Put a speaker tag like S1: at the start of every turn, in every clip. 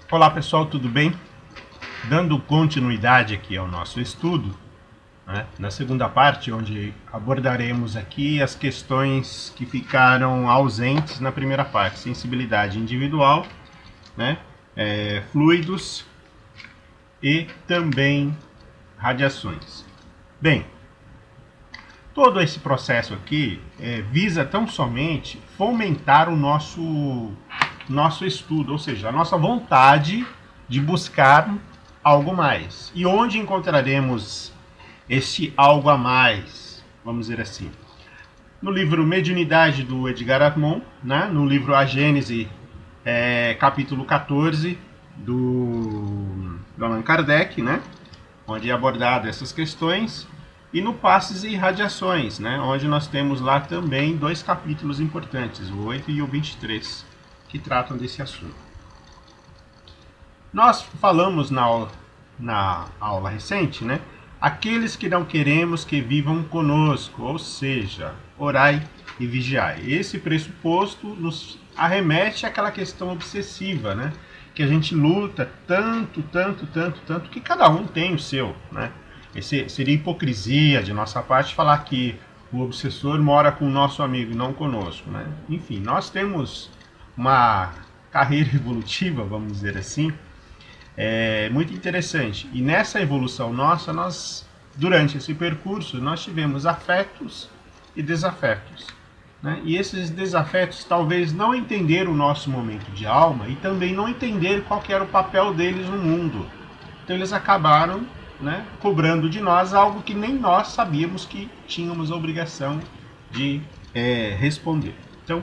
S1: Olá pessoal, tudo bem? Dando continuidade aqui ao nosso estudo, né, na segunda parte, onde abordaremos aqui as questões que ficaram ausentes na primeira parte: sensibilidade individual, né, fluidos e também radiações. Bem, todo esse processo aqui visa tão somente fomentar o nosso estudo, ou seja, a nossa vontade de buscar algo mais. E onde encontraremos este algo a mais, vamos dizer assim? No livro Mediunidade do Edgar Armond, né? No livro A Gênese, capítulo 14 do Allan Kardec, né? Onde é abordado essas questões, e no Passes e Radiações, né? Onde nós temos lá também dois capítulos importantes, o 8 e o 23, que tratam desse assunto. Nós falamos na aula recente, né? Aqueles que não queremos que vivam conosco, ou seja, orai e vigiai. Esse pressuposto nos arremete àquela questão obsessiva, né? Que a gente luta tanto, que cada um tem o seu, né? Seria hipocrisia de nossa parte falar que o obsessor mora com o nosso amigo e não conosco, né? Enfim, nós temos uma carreira evolutiva, vamos dizer assim, muito interessante. E nessa evolução nossa, durante esse percurso, nós tivemos afetos e desafetos, né? E esses desafetos talvez não entenderam o nosso momento de alma e também não entenderam qual que era o papel deles no mundo. Então eles acabaram, né, cobrando de nós algo que nem nós sabíamos que tínhamos a obrigação de responder. Então,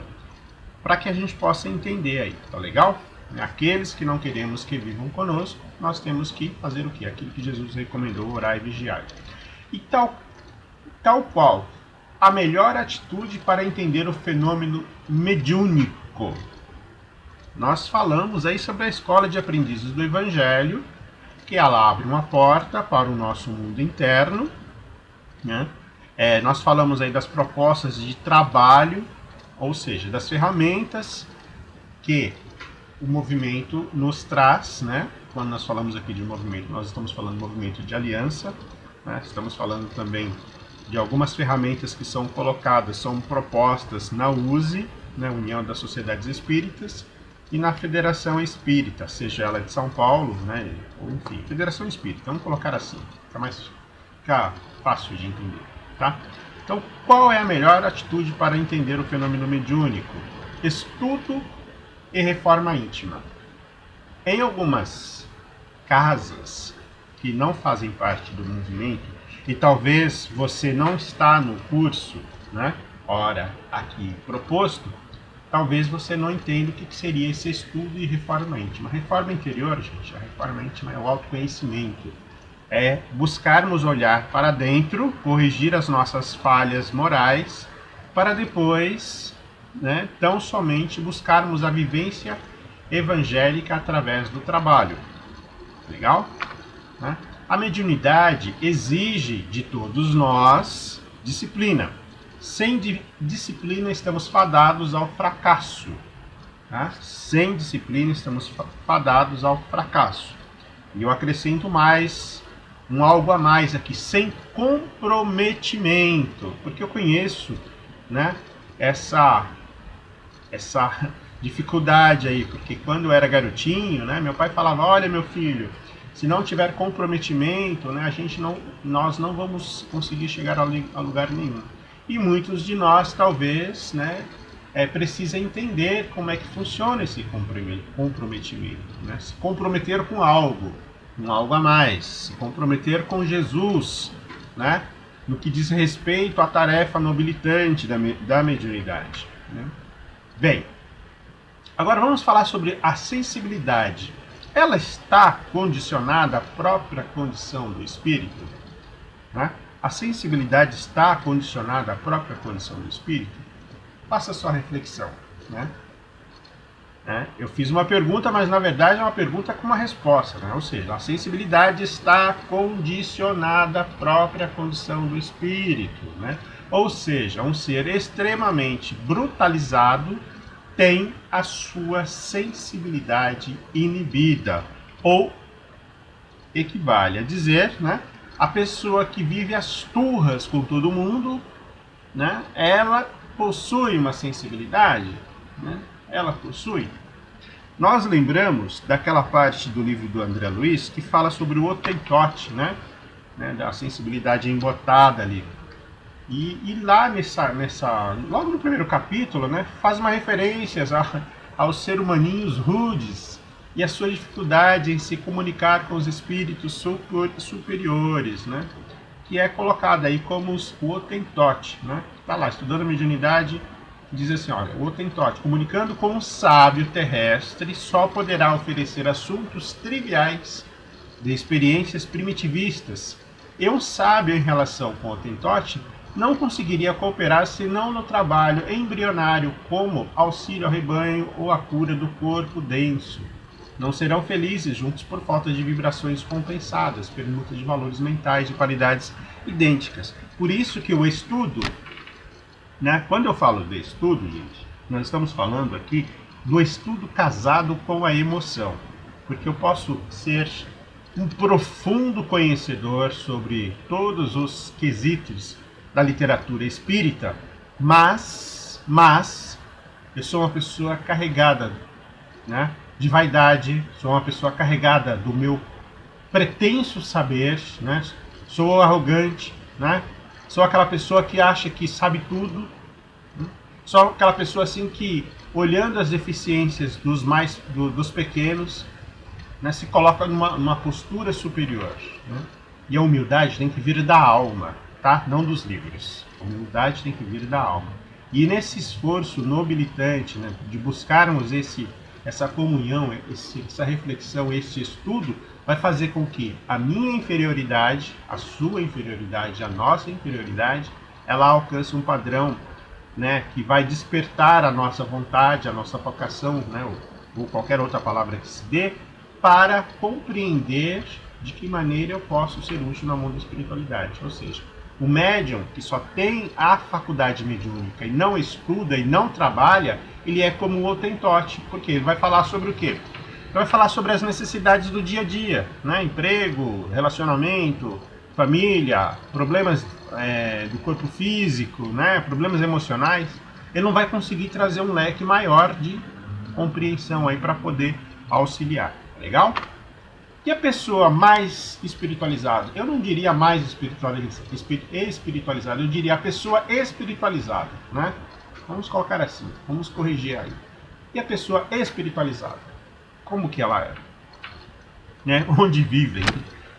S1: para que a gente possa entender aí, tá legal? Aqueles que não queremos que vivam conosco, nós temos que fazer o quê? Aquilo que Jesus recomendou, orar e vigiar. E tal qual a melhor atitude para entender o fenômeno mediúnico. Nós falamos aí sobre a escola de aprendizes do Evangelho, que ela abre uma porta para o nosso mundo interno, né? Nós falamos aí das propostas de trabalho, ou seja, das ferramentas que o movimento nos traz, né? Quando nós falamos aqui de movimento, nós estamos falando de movimento de aliança, né? Estamos falando também de algumas ferramentas que são colocadas, são propostas na USE, né? União das Sociedades Espíritas, e na Federação Espírita, seja ela de São Paulo, né? Ou enfim, Federação Espírita, vamos colocar assim, fica fácil de entender, tá? Então, qual é a melhor atitude para entender o fenômeno mediúnico? Estudo e reforma íntima. Em algumas casas que não fazem parte do movimento, e talvez você não está no curso, né, ora aqui proposto, talvez você não entenda o que seria esse estudo e reforma íntima. A reforma interior, gente, a reforma íntima é o autoconhecimento. É buscarmos olhar para dentro, corrigir as nossas falhas morais, para depois, né, tão somente buscarmos a vivência evangélica através do trabalho. Legal? Né? A mediunidade exige de todos nós disciplina. Sem disciplina estamos fadados ao fracasso. Tá? Sem disciplina estamos fadados ao fracasso. E eu acrescento mais, algo a mais aqui, sem comprometimento. Porque eu conheço, né, essa dificuldade aí, porque quando eu era garotinho, né, meu pai falava: olha, meu filho, se não tiver comprometimento, né, nós não vamos conseguir chegar a lugar nenhum. E muitos de nós, talvez, né, precisam entender como é que funciona esse comprometimento, né? Se comprometer com algo a mais, se comprometer com Jesus, né, no que diz respeito à tarefa nobilitante da mediunidade, né? Bem, agora vamos falar sobre a sensibilidade. Ela está condicionada à própria condição do espírito, né? A sensibilidade está condicionada à própria condição do espírito? Faça a sua reflexão, né? Eu fiz uma pergunta, mas na verdade é uma pergunta com uma resposta, né? Ou seja, a sensibilidade está condicionada à própria condição do espírito, né? Ou seja, um ser extremamente brutalizado, tem a sua sensibilidade inibida, ou equivale a dizer, né, a pessoa que vive as turras com todo mundo, né, ela possui uma sensibilidade, né, ela possui. Nós lembramos daquela parte do livro do André Luiz que fala sobre o Hottentot, né, da sensibilidade embotada ali. E lá logo no primeiro capítulo, né, faz uma referência aos seres humaninhos rudes e a sua dificuldade em se comunicar com os espíritos superiores, né, que é colocado aí como o Hottentot, né, está lá, estudando a mediunidade, diz assim, olha, o Hottentot, comunicando com um sábio terrestre, só poderá oferecer assuntos triviais de experiências primitivistas, e um sábio em relação com o Hottentot não conseguiria cooperar senão no trabalho embrionário, como auxílio ao rebanho ou a cura do corpo denso. Não serão felizes juntos por falta de vibrações compensadas, permuta de valores mentais de qualidades idênticas. Por isso que o estudo, né, quando eu falo de estudo, gente, nós estamos falando aqui do estudo casado com a emoção. Porque eu posso ser um profundo conhecedor sobre todos os quesitos da literatura espírita, mas eu sou uma pessoa carregada, né, de vaidade, sou uma pessoa carregada do meu pretenso saber, né, sou arrogante, né, sou aquela pessoa que acha que sabe tudo, né, sou aquela pessoa assim que, olhando as deficiências dos pequenos, né, se coloca numa postura superior, né, e a humildade tem que vir da alma, tá? Não dos livros. A humildade tem que vir da alma. E nesse esforço nobilitante, né, de buscarmos essa comunhão, essa reflexão, esse estudo, vai fazer com que a minha inferioridade, a sua inferioridade, a nossa inferioridade, ela alcance um padrão, né, que vai despertar a nossa vontade, a nossa vocação, né, ou qualquer outra palavra que se dê, para compreender de que maneira eu posso ser útil na mão da espiritualidade. Ou seja, o médium que só tem a faculdade mediúnica e não estuda e não trabalha, ele é como o Hottentot, porque ele vai falar sobre o quê? Ele vai falar sobre as necessidades do dia a dia, né? Emprego, relacionamento, família, problemas do corpo físico, né? Problemas emocionais. Ele não vai conseguir trazer um leque maior de compreensão aí para poder auxiliar. Legal? E a pessoa mais espiritualizada? Eu não diria mais espiritualizada, eu diria a pessoa espiritualizada, né? Vamos colocar assim, vamos corrigir aí. E a pessoa espiritualizada? Como que ela é? Né? Onde vivem?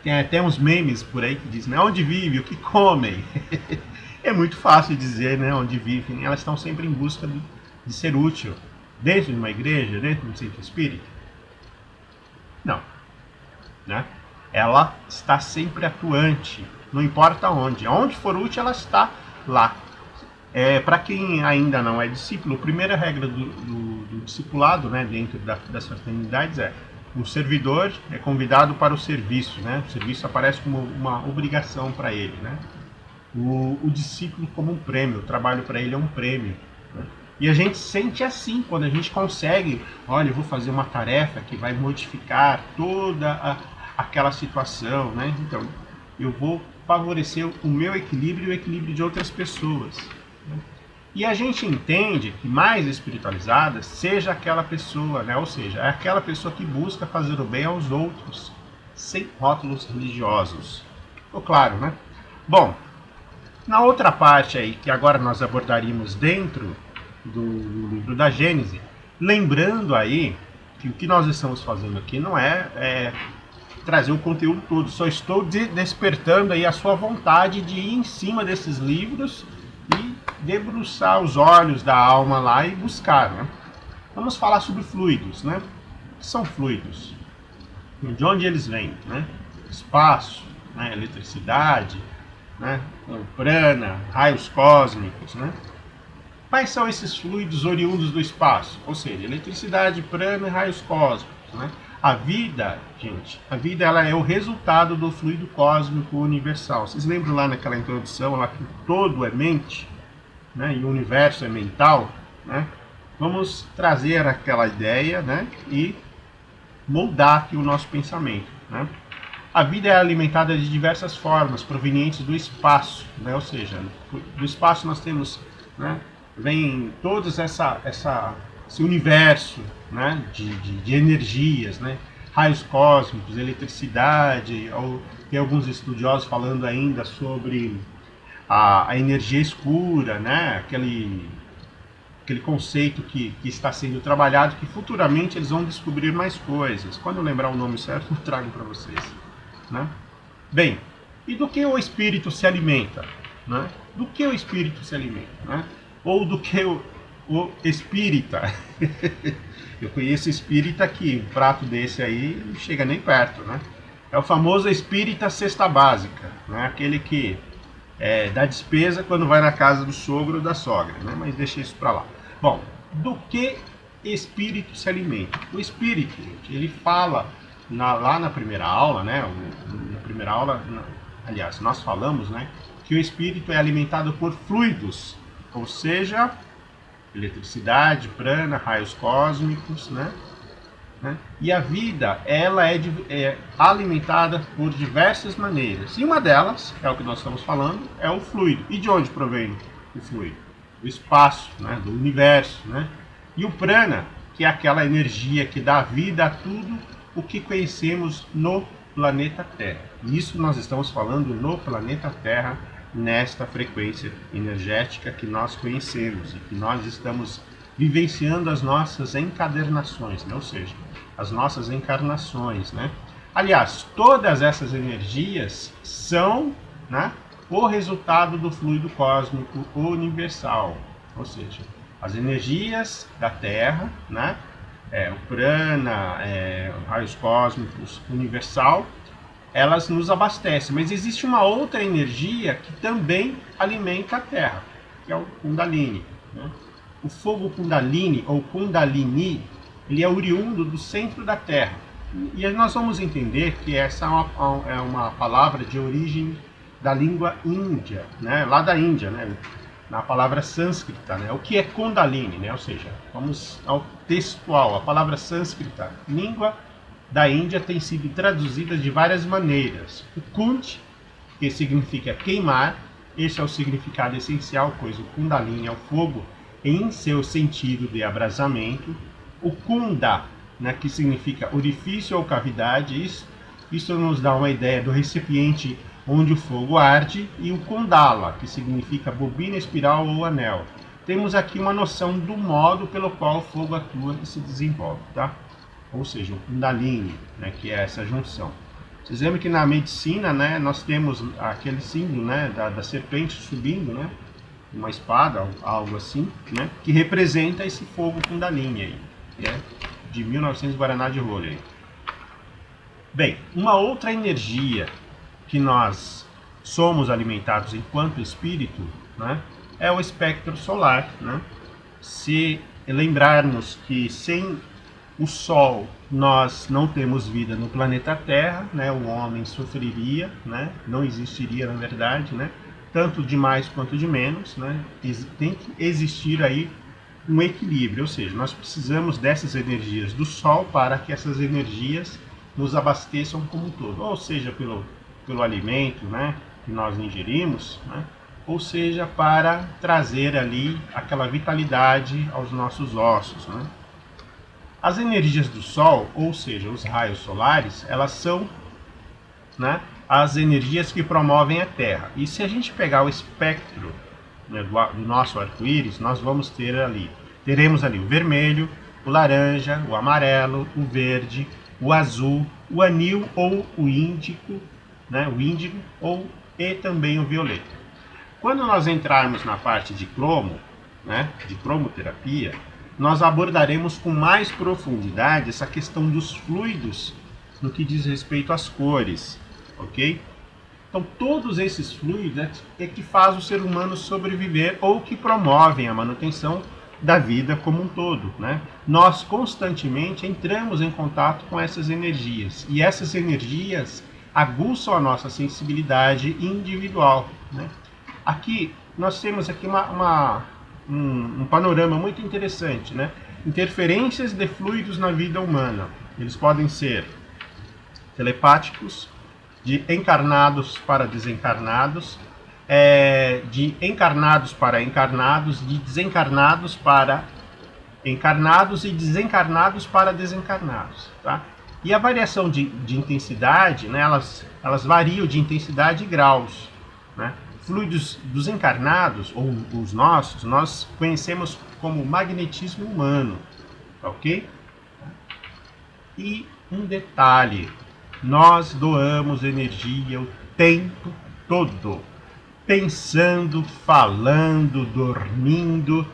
S1: Tem até uns memes por aí que dizem, né? Onde vivem? O que comem? É muito fácil dizer, né? Onde vivem. Elas estão sempre em busca de ser útil. Dentro de uma igreja, dentro de um centro espírita? Não. Né? Ela está sempre atuante, não importa onde. Aonde for útil, ela está lá. Para quem ainda não é discípulo, a primeira regra do discipulado, né, dentro das fraternidades, é o servidor é convidado para o serviço. Né? O serviço aparece como uma obrigação para ele. Né? O discípulo como um prêmio, o trabalho para ele é um prêmio. Né? E a gente sente assim, quando a gente consegue, olha, eu vou fazer uma tarefa que vai modificar toda aquela situação, né? Então, eu vou favorecer o meu equilíbrio e o equilíbrio de outras pessoas. Né? E a gente entende que mais espiritualizada seja aquela pessoa, né? Ou seja, é aquela pessoa que busca fazer o bem aos outros, sem rótulos religiosos. Ficou claro, né? Bom, na outra parte aí, que agora nós abordaríamos dentro do livro da Gênese, lembrando aí que o que nós estamos fazendo aqui não é trazer o conteúdo todo, só estou despertando aí a sua vontade de ir em cima desses livros e debruçar os olhos da alma lá e buscar, né? Vamos falar sobre fluidos, né? O que são fluidos? De onde eles vêm, né? Espaço, né? Eletricidade, né? Prana, raios cósmicos, né? Quais são esses fluidos oriundos do espaço? Ou seja, eletricidade, prana e raios cósmicos, né? A vida, gente, a vida ela é o resultado do fluido cósmico universal. Vocês lembram lá naquela introdução lá que o todo é mente, né? E o universo é mental, né? vamos trazer aquela ideia, né, e moldar aqui o nosso pensamento, né? A vida é alimentada de diversas formas, provenientes do espaço, né? Ou seja, do espaço nós temos, né, vem todos esse universo, né, de energias, né? Raios cósmicos, eletricidade, ou tem alguns estudiosos falando ainda sobre a energia escura, né? Aquele conceito que está sendo trabalhado, que futuramente eles vão descobrir mais coisas. Quando eu lembrar o nome certo, eu trago para vocês, né? Bem, e do que o espírito se alimenta, né? Do que o espírito se alimenta, né? Ou do que o espírita. Eu conheço espírita que um prato desse aí não chega nem perto, né? É o famoso espírita cesta básica, né? Aquele que dá despesa quando vai na casa do sogro ou da sogra, né? Mas deixa isso para lá. Bom, do que espírito se alimenta? O espírito, gente, ele fala lá na primeira aula, né? Na primeira aula, aliás, nós falamos, né, que o espírito é alimentado por fluidos, ou seja, eletricidade, prana, raios cósmicos, né? E a vida, ela é alimentada por diversas maneiras. E uma delas, é o que nós estamos falando, é o fluido. E de onde provém o fluido? Do espaço, né? Do universo, né? E o prana, que é aquela energia que dá vida a tudo o que conhecemos no planeta Terra. Isso nós estamos falando no planeta Terra, nesta frequência energética que nós conhecemos e que nós estamos vivenciando as nossas encadernações, né? Ou seja, as nossas encarnações, né? Aliás, todas essas energias são, né, o resultado do fluido cósmico universal, ou seja, as energias da Terra, né, o prana, raios cósmicos universal, elas nos abastecem, mas existe uma outra energia que também alimenta a Terra, que é o Kundalini, né? O fogo Kundalini, ou Kundalini, ele é oriundo do centro da Terra. E nós vamos entender que essa é uma palavra de origem da língua índia, né? Lá da Índia, né? Na palavra sânscrita, né? O que é Kundalini, né? Ou seja, vamos ao textual, a palavra sânscrita, língua da Índia, tem sido traduzida de várias maneiras. O Kund, que significa queimar, esse é o significado essencial, pois o Kundalini é o fogo em seu sentido de abrasamento. O Kunda, né, que significa orifício ou cavidade, isso nos dá uma ideia do recipiente onde o fogo arde, e o Kundala, que significa bobina, espiral ou anel. Temos aqui uma noção do modo pelo qual o fogo atua e se desenvolve, tá? Ou seja, o Kundalini, né, que é essa junção. Vocês lembram que na medicina, né, nós temos aquele símbolo, né, da serpente subindo, né? Uma espada, algo assim, né, que representa esse fogo Kundalini aí, que é de 1900 Guaraná de rolha aí. Bem, uma outra energia que nós somos alimentados enquanto espírito, né, é o espectro solar, né? Se lembrarmos que sem o Sol nós não temos vida no planeta Terra, né? O homem sofreria, né? Não existiria, na verdade, né? Tanto de mais quanto de menos, né? Tem que existir aí um equilíbrio, ou seja, nós precisamos dessas energias do Sol para que essas energias nos abasteçam como um todo, ou seja, pelo alimento, né, que nós ingerimos, né, ou seja, para trazer ali aquela vitalidade aos nossos ossos, né. As energias do Sol, ou seja, os raios solares, elas são, né, as energias que promovem a Terra. E se a gente pegar o espectro, né, do nosso arco-íris, nós vamos teremos ali o vermelho, o laranja, o amarelo, o verde, o azul, o anil ou o índico, né, o índigo, e também o violeta. Quando nós entrarmos na parte de cromo, né, de cromoterapia, nós abordaremos com mais profundidade essa questão dos fluidos no que diz respeito às cores, ok? Então todos esses fluidos é que faz o ser humano sobreviver ou que promovem a manutenção da vida como um todo, né? Nós constantemente entramos em contato com essas energias e essas energias aguçam a nossa sensibilidade individual, né? Aqui nós temos aqui um panorama muito interessante, né? Interferências de fluidos na vida humana. Eles podem ser telepáticos, de encarnados para desencarnados, de encarnados para encarnados, de desencarnados para encarnados e desencarnados para desencarnados, tá? E a variação de intensidade, né, elas variam de intensidade e graus, né? Fluidos dos encarnados, ou os nossos, nós conhecemos como magnetismo humano, tá ok? E um detalhe, nós doamos energia o tempo todo, pensando, falando, dormindo,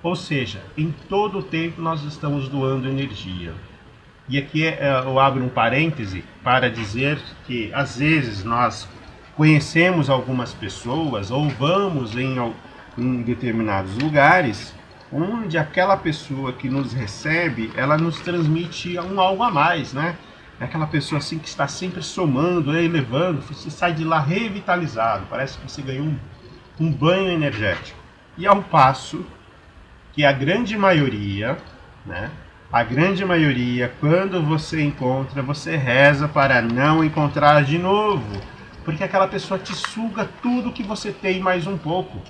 S1: ou seja, em todo o tempo nós estamos doando energia. E aqui eu abro um parêntese para dizer que às vezes nós conhecemos algumas pessoas ou vamos em determinados lugares onde aquela pessoa que nos recebe, ela nos transmite algo a mais, né? É aquela pessoa assim que está sempre somando, elevando, você sai de lá revitalizado, parece que você ganhou um banho energético. E ao passo que a grande maioria, né? A grande maioria, quando você encontra, você reza para não encontrar de novo, porque aquela pessoa te suga tudo que você tem mais um pouco,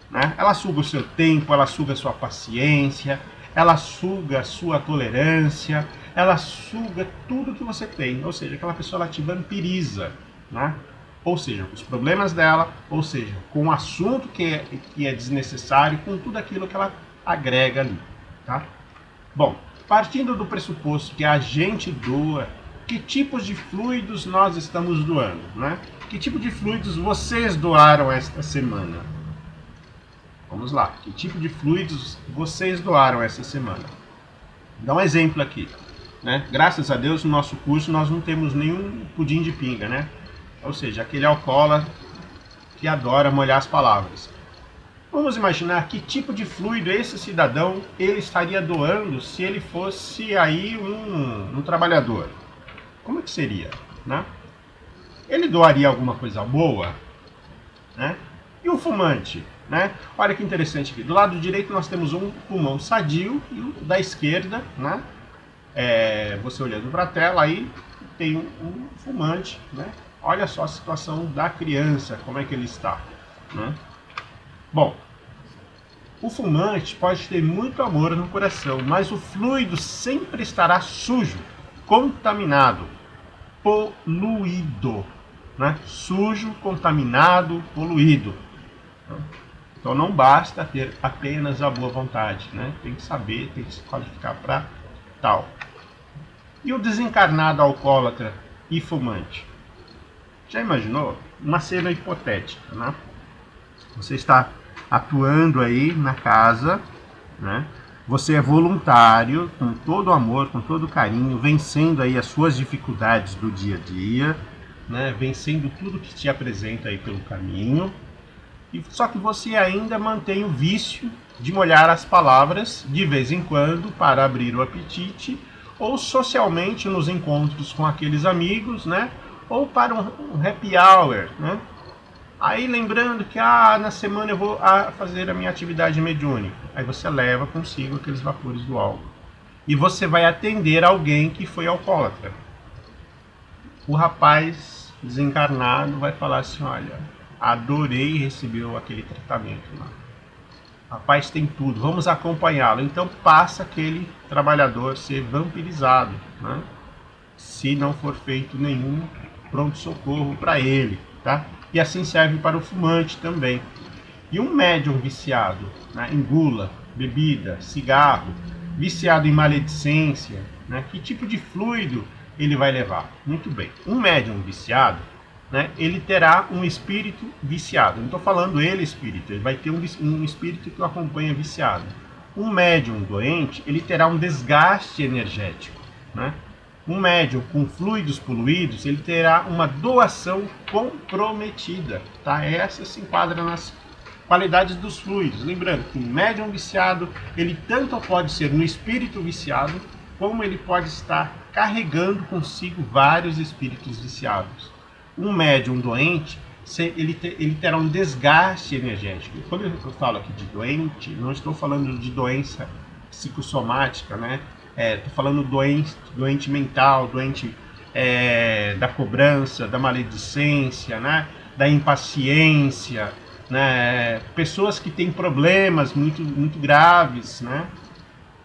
S1: né? Ela suga o seu tempo, ela suga a sua paciência, ela suga a sua tolerância, ela suga tudo que você tem, ou seja, aquela pessoa ela te vampiriza, né? Ou seja, os problemas dela, ou seja, com o assunto que é desnecessário, com tudo aquilo que ela agrega ali, tá? Bom, partindo do pressuposto que a gente doa, que tipos de fluidos nós estamos doando, né? Que tipo de fluidos vocês doaram esta semana? Vamos lá, que tipo de fluidos vocês doaram essa semana? Dá um exemplo aqui, né? Graças a Deus no nosso curso nós não temos nenhum pudim de pinga, né? Ou seja, aquele alcoólatra que adora molhar as palavras. Vamos imaginar que tipo de fluido esse cidadão ele estaria doando se ele fosse aí um trabalhador. Como é que seria, né? Ele doaria alguma coisa boa, né? E o fumante, né? Olha que interessante aqui. Do lado direito nós temos um pulmão sadio e o da esquerda, né? Você olhando para a tela aí tem um fumante, né? Olha só a situação da criança, como é que ele está, né? Bom, o fumante pode ter muito amor no coração, mas o fluido sempre estará sujo, contaminado, poluído, né? Sujo, contaminado, poluído. Então não basta ter apenas a boa vontade, né? Tem que saber, tem que se qualificar para tal. E o desencarnado alcoólatra e fumante? Já imaginou? Uma cena hipotética, né? Você está atuando aí na casa, né? Você é voluntário, com todo amor, com todo carinho, vencendo aí as suas dificuldades do dia a dia, né? Vencendo tudo que te apresenta aí pelo caminho. E só que você ainda mantém o vício de molhar as palavras de vez em quando para abrir o apetite, ou socialmente nos encontros com aqueles amigos, né? Ou para um happy hour, né? Aí lembrando que na semana eu vou fazer a minha atividade mediúnica. Aí você leva consigo aqueles vapores do álcool. E você vai atender alguém que foi alcoólatra. O rapaz desencarnado vai falar assim, olha, adorei receber aquele tratamento lá. O rapaz tem tudo, vamos acompanhá-lo. Então passa aquele trabalhador ser vampirizado, né? Se não for feito nenhum pronto-socorro para ele, tá? E assim serve para o fumante também. E um médium viciado, né, em gula, bebida, cigarro, viciado em maledicência, né, que tipo de fluido ele vai levar? Muito bem. Um médium viciado, né, ele terá um espírito viciado. Não estou falando ele espírito, ele vai ter um espírito que o acompanha viciado. Um médium doente, ele terá um desgaste energético, né? Um médium com fluidos poluídos, ele terá uma doação comprometida, tá? Essa se enquadra nas qualidades dos fluidos. Lembrando que um médium viciado, ele tanto pode ser um espírito viciado, como ele pode estar carregando consigo vários espíritos viciados. Um médium doente ele terá um desgaste energético. Quando eu falo aqui de doente, não estou falando de doença psicossomática, né? Estou falando doente mental, doente da cobrança, da maledicência, né? Da impaciência, né? Pessoas que têm problemas muito, muito graves, né?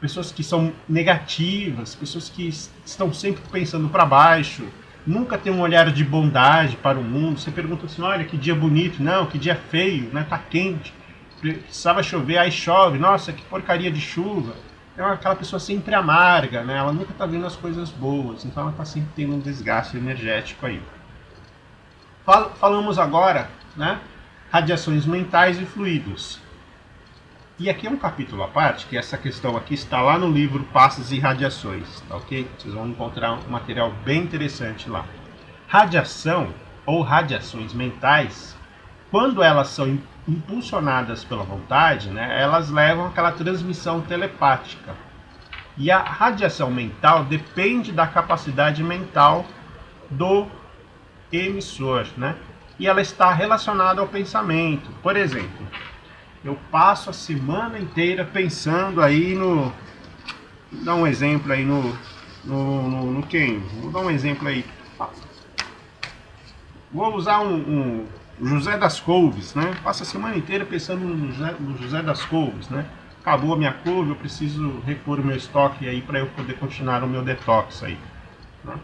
S1: Pessoas que são negativas, pessoas que estão sempre pensando para baixo, nunca tem um olhar de bondade para o mundo. Você pergunta assim, olha, que dia bonito. Não, que dia feio, né? Tá quente, precisava chover, aí chove, nossa, que porcaria de chuva. É aquela pessoa sempre amarga, né? Ela nunca está vendo as coisas boas, então ela está sempre tendo um desgaste energético aí. Falamos agora, né? Radiações mentais e fluidos. E aqui é um capítulo à parte, que essa questão aqui está lá no livro Passos e Radiações, tá ok? Vocês vão encontrar um material bem interessante lá. Radiação ou radiações mentais, quando elas são impulsionadas pela vontade, né, elas levam àquela transmissão telepática. E a radiação mental depende da capacidade mental do emissor, né? E ela está relacionada ao pensamento. Por exemplo, eu passo a semana inteira pensando aí no... Vou dar um exemplo aí no quem? Vou dar um exemplo aí. Vou usar um José das Couves, né? Passo a semana inteira pensando no José das Couves, né? Acabou a minha couve, eu preciso repor o meu estoque aí para eu poder continuar o meu detox aí, né?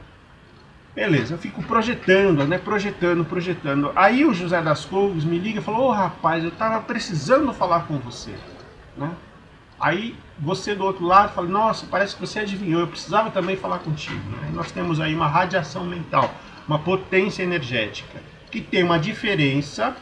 S1: Beleza, eu fico projetando, né? Projetando. Aí o José das Couves me liga e falou: ô rapaz, eu tava precisando falar com você, né? Aí você do outro lado fala: nossa, parece que você adivinhou, eu precisava também falar contigo, né? Nós temos aí uma radiação mental, uma potência energética, que tem uma diferença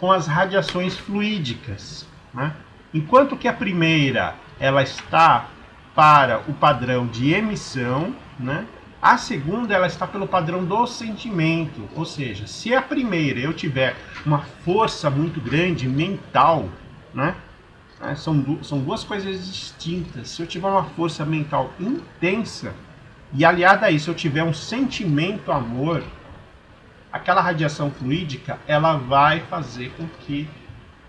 S1: com as radiações fluídicas, né? Enquanto que a primeira ela está para o padrão de emissão, né? A segunda ela está pelo padrão do sentimento, ou seja, se a primeira eu tiver uma força muito grande mental, né? São duas coisas distintas. Se eu tiver uma força mental intensa e aliada a isso eu tiver um sentimento amor, aquela radiação fluídica ela vai fazer com que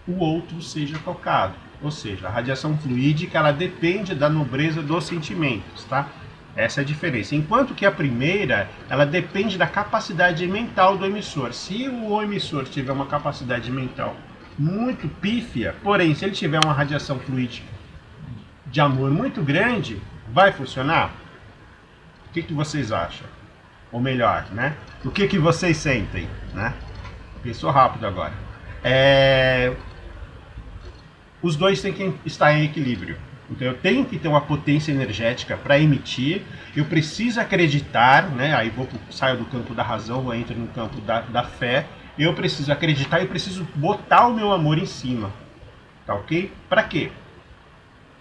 S1: o outro seja tocado. Ou seja, a radiação fluídica ela depende da nobreza dos sentimentos, tá? Essa é a diferença. Enquanto que a primeira, ela depende da capacidade mental do emissor. Se o emissor tiver uma capacidade mental muito pífia, porém, se ele tiver uma radiação fluídica de amor muito grande, vai funcionar? O que vocês acham? Ou melhor, né? O que vocês sentem, né? Pensou rápido agora. Os dois têm que estar em equilíbrio. Então eu tenho que ter uma potência energética para emitir, eu preciso acreditar, né? Aí saio do campo da razão, entro no campo da fé, eu preciso acreditar e eu preciso botar o meu amor em cima, tá ok? Para quê?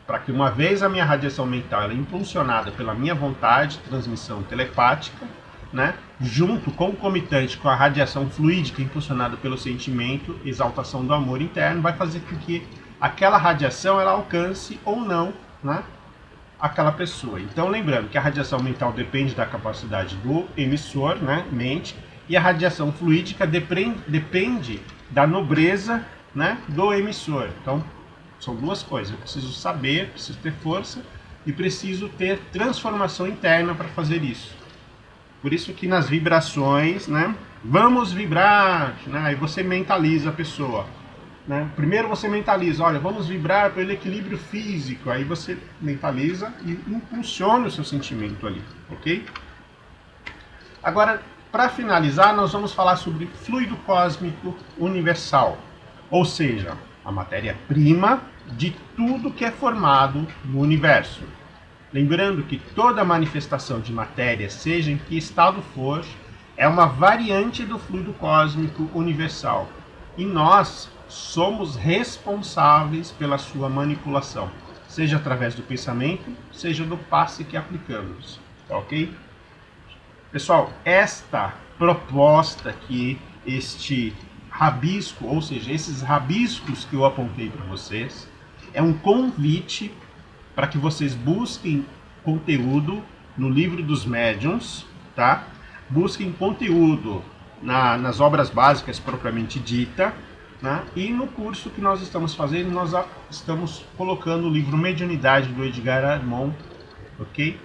S1: Para que uma vez a minha radiação mental ela é impulsionada pela minha vontade, transmissão telepática, né? Junto, concomitante com a radiação fluídica impulsionada pelo sentimento, exaltação do amor interno, vai fazer com que aquela radiação ela alcance ou não, né, aquela pessoa. Então lembrando que a radiação mental depende da capacidade do emissor, né, mente, e a radiação fluídica depende da nobreza, né, do emissor. Então são duas coisas. Eu preciso saber, preciso ter força e preciso ter transformação interna para fazer isso. Por isso que nas vibrações, né, vamos vibrar, né, aí você mentaliza a pessoa. Né? Primeiro você mentaliza, olha, vamos vibrar pelo equilíbrio físico. Aí você mentaliza e impulsiona o seu sentimento ali, ok? Agora, para finalizar, nós vamos falar sobre fluido cósmico universal. Ou seja, a matéria-prima de tudo que é formado no universo. Lembrando que toda manifestação de matéria, seja em que estado for, é uma variante do fluido cósmico universal. E nós somos responsáveis pela sua manipulação, seja através do pensamento, seja do passe que aplicamos, tá ok? Pessoal, esta proposta aqui, este rabisco, ou seja, esses rabiscos que eu apontei para vocês, é um convite para que vocês busquem conteúdo no livro dos médiuns, tá? Busquem conteúdo nas obras básicas propriamente dita, né? E no curso que nós estamos fazendo, nós estamos colocando o livro Mediunidade do Edgar Armond, ok?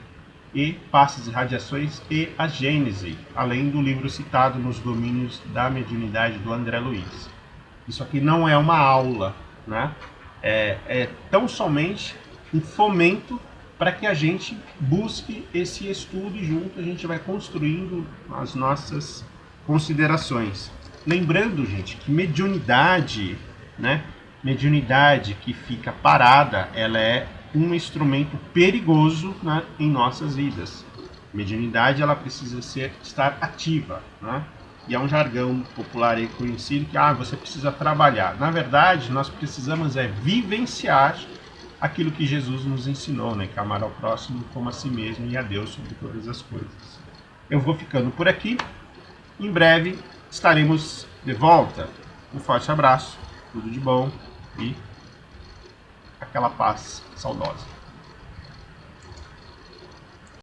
S1: E Passes e Radiações e a Gênese, além do livro citado nos domínios da mediunidade do André Luiz. Isso aqui não é uma aula, né? É tão somente um fomento para que a gente busque esse estudo e junto a gente vai construindo as nossas considerações. Lembrando, gente, que mediunidade, né? Mediunidade que fica parada, ela é um instrumento perigoso, né, em nossas vidas. Mediunidade, ela precisa estar ativa, né? E é um jargão popular aí conhecido que você precisa trabalhar. Na verdade, nós precisamos vivenciar aquilo que Jesus nos ensinou, né? Que amar ao próximo como a si mesmo e a Deus sobre todas as coisas. Eu vou ficando por aqui. Em breve estaremos de volta. Um forte abraço, tudo de bom e aquela paz saudosa.